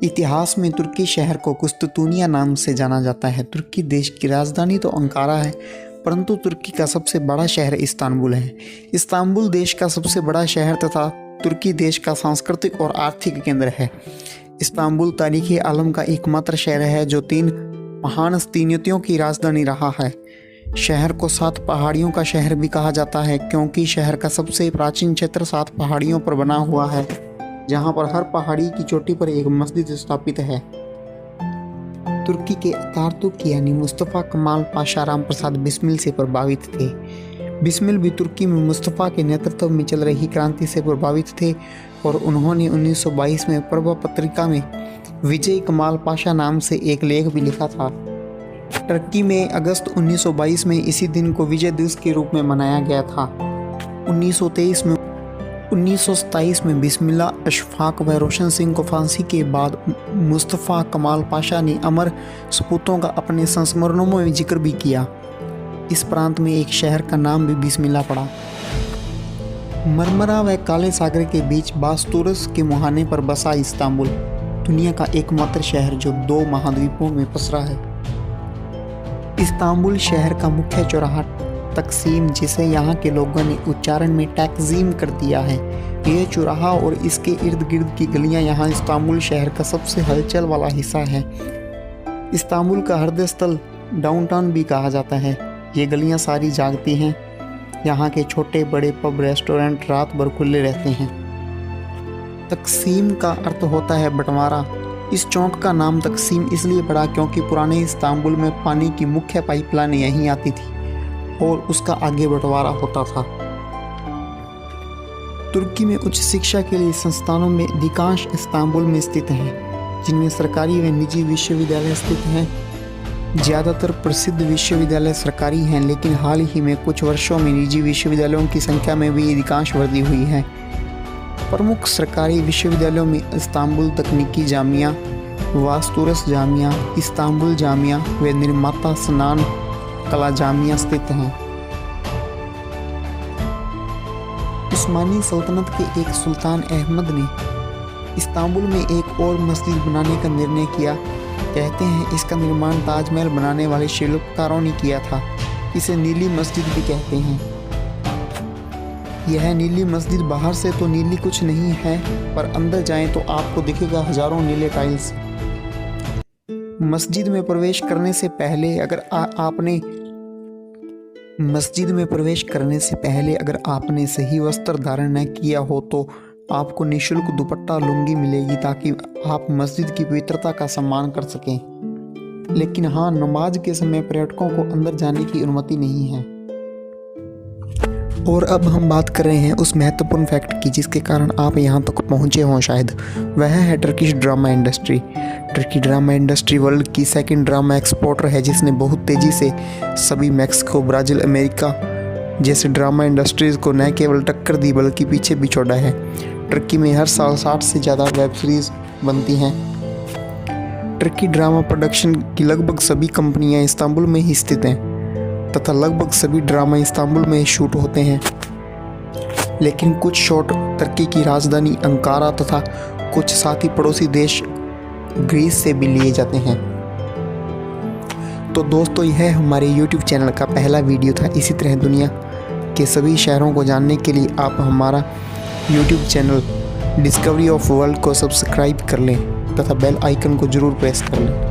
इतिहास में तुर्की शहर को कुस्तुतुनिया नाम से जाना जाता है। तुर्की देश की राजधानी तो अंकारा है, परंतु तुर्की का सबसे बड़ा शहर इस्तांबुल है। इस्तांबुल देश का सबसे बड़ा शहर तथा तुर्की देश का सांस्कृतिक और आर्थिक केंद्र है। इस्तांबुल तारीख़ आलम का एकमात्र शहर है जो 3 महान तीनतियों की राजधानी रहा है। शहर को 7 पहाड़ियों का शहर भी कहा जाता है, क्योंकि शहर का सबसे प्राचीन क्षेत्र 7 पहाड़ियों पर बना हुआ है, जहां पर हर पहाड़ी की चोटी पर एक मस्जिद स्थापित है। तुर्की के अतातुर्क यानी मुस्तफ़ा कमाल पाशा राम प्रसाद बिस्मिल से प्रभावित थे। बिस्मिल भी तुर्की में मुस्तफ़ा के नेतृत्व में चल रही क्रांति से प्रभावित थे और उन्होंने 1922 में प्रभा पत्रिका में विजय कमाल पाशा नाम से एक लेख भी लिखा था। तुर्की में अगस्त 1922 में इसी दिन को विजय दिवस के रूप में मनाया गया था। 1927 में बिस्मिल्लाह अशफाक व रोशन सिंह को फांसी के बाद मुस्तफ़ा कमाल पाशा ने अमर सपूतों का अपने संस्मरणों में जिक्र भी किया। इस प्रांत में एक शहर का नाम भी बिस्मिल्लाह पड़ा। मरमरा व काले सागर के बीच बास्तुरस के मुहाने पर बसा इस्तांबुल दुनिया का एकमात्र शहर जो 2 महाद्वीपों में पसरा है। इस्तांबुल शहर का मुख्य चौराहा तकसीम, जिसे यहाँ के लोगों ने उच्चारण में टैक्जीम कर दिया है, यह चौराहा और इसके इर्द गिर्द की गलियाँ यहाँ इस्तांबुल शहर का सबसे हलचल वाला हिस्सा है। इस्तांबुल का हृदय स्थल डाउनटाउन भी कहा जाता है। ये गलियाँ सारी जागती हैं। यहाँ के छोटे बड़े पब रेस्टोरेंट रात भर खुले रहते हैं। तकसीम का अर्थ होता है बंटवारा। इस चौक का नाम तकसीम इसलिए पड़ा क्योंकि पुराने इस्तांबुल में पानी की मुख्य पाइपलाइन यहीं आती थी और उसका आगे बंटवारा होता था। तुर्की में उच्च शिक्षा के लिए संस्थानों में अधिकांश इस्तांबुल में स्थित हैं, जिनमें सरकारी व निजी विश्वविद्यालय स्थित हैं। ज़्यादातर प्रसिद्ध विश्वविद्यालय सरकारी हैं, लेकिन हाल ही में कुछ वर्षों में निजी विश्वविद्यालयों की संख्या में भी अधिकांश वृद्धि हुई है। प्रमुख सरकारी विश्वविद्यालयों में इस्तांबुल तकनीकी जामिया, वास्तुरस जामिया, इस्तांबुल जामिया व निर्माता स्नान कला जामिया स्थित हैं। उस्मानी सल्तनत के एक सुल्तान अहमद ने इस्तांबुल में एक और मस्जिद बनाने का निर्णय किया। कहते हैं इसका निर्माण ताजमहल बनाने वाले शिल्पकारों ने किया था। इसे नीली मस्जिद भी कहते हैं। यह नीली मस्जिद बाहर से तो नीली कुछ नहीं है, पर अंदर जाएं तो आपको दिखेगा हजारों नीले टाइल्स। मस्जिद में प्रवेश करने से पहले अगर आपने सही वस्त्र धारण न किया हो तो आपको निःशुल्क दुपट्टा लुंगी मिलेगी, ताकि आप मस्जिद की पवित्रता का सम्मान कर सकें। लेकिन हाँ, नमाज के समय पर्यटकों को अंदर जाने की अनुमति नहीं है। और अब हम बात कर रहे हैं उस महत्वपूर्ण फैक्ट की जिसके कारण आप यहाँ तक पहुँचे हों शायद। वह है Turkish drama industry. Turkey drama industry world की 2nd ड्रामा एक्सपोर्टर है, जिसने बहुत तेज़ी से सभी मैक्सिको, ब्राज़ील, अमेरिका जैसे ड्रामा इंडस्ट्रीज़ को न केवल टक्कर दी बल्कि पीछे भी छोड़ा है। टर्की में हर साल 60 से ज़्यादा वेब सीरीज़ बनती हैं। टर्की ड्रामा प्रोडक्शन की लगभग सभी कंपनियां इस्तांबुल में ही स्थित हैं तथा लगभग सभी ड्रामा इस्तांबुल में शूट होते हैं। लेकिन कुछ शॉट तुर्की की राजधानी अंकारा तथा कुछ साथी पड़ोसी देश ग्रीस से भी लिए जाते हैं। तो दोस्तों, यह हमारे YouTube चैनल का पहला वीडियो था। इसी तरह दुनिया के सभी शहरों को जानने के लिए आप हमारा YouTube channel discovery of world को सब्सक्राइब कर लें तथा बेल आइकन को ज़रूर प्रेस कर लें।